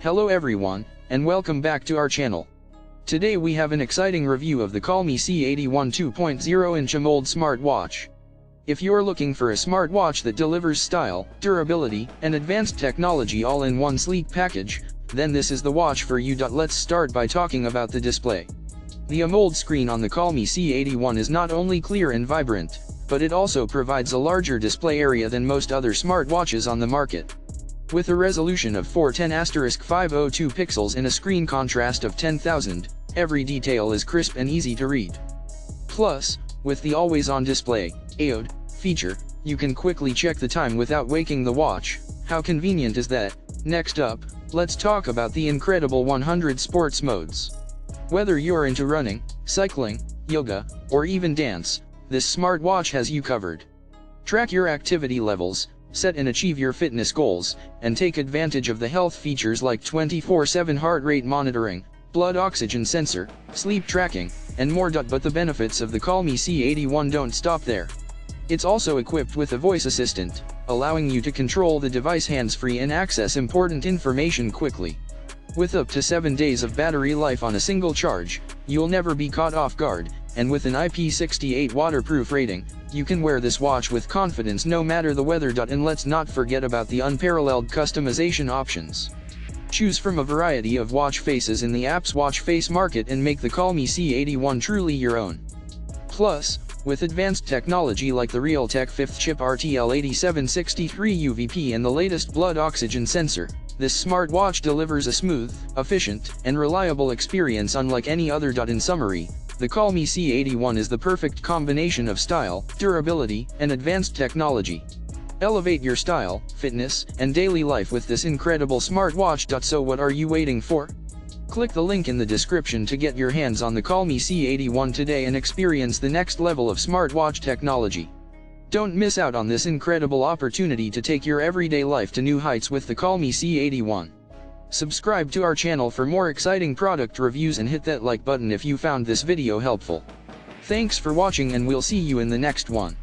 Hello everyone, and welcome back to our channel. Today we have an exciting review of the COLMI C81 2.0-inch AMOLED smartwatch. If you're looking for a smartwatch that delivers style, durability, and advanced technology all in one sleek package, then this is the watch for you. Let's start by talking about the display. The AMOLED screen on the COLMI C81 is not only clear and vibrant, but it also provides a larger display area than most other smartwatches on the market. With a resolution of 410*502 pixels and a screen contrast of 10,000, every detail is crisp and easy to read. Plus, with the always-on display (AOD) feature, you can quickly check the time without waking the watch. How convenient is that? Next up, let's talk about the incredible 100 sports modes. Whether you're into running, cycling, yoga, or even dance, this smartwatch has you covered. Track your activity levels, set and achieve your fitness goals, and take advantage of the health features like 24/7 heart rate monitoring, blood oxygen sensor, sleep tracking, and more. But the benefits of the COLMI C81 don't stop there. It's also equipped with a voice assistant, allowing you to control the device hands-free and access important information quickly. With up to 7 days of battery life on a single charge, you'll never be caught off guard, and with an IP68 waterproof rating, you can wear this watch with confidence no matter the weather. And let's not forget about the unparalleled customization options. Choose from a variety of watch faces in the app's watch face market and make the COLMI C81 truly your own. Plus, with advanced technology like the Realtek 5th chip RTL8763 UVP and the latest blood oxygen sensor, this smartwatch delivers a smooth, efficient, and reliable experience unlike any other. In summary, the COLMI C81 is the perfect combination of style, durability, and advanced technology. Elevate your style, fitness, and daily life with this incredible smartwatch. So what are you waiting for? Click the link in the description to get your hands on the COLMI C81 today and experience the next level of smartwatch technology. Don't miss out on this incredible opportunity to take your everyday life to new heights with the COLMI C81. Subscribe to our channel for more exciting product reviews and hit that like button if you found this video helpful. Thanks for watching, and we'll see you in the next one.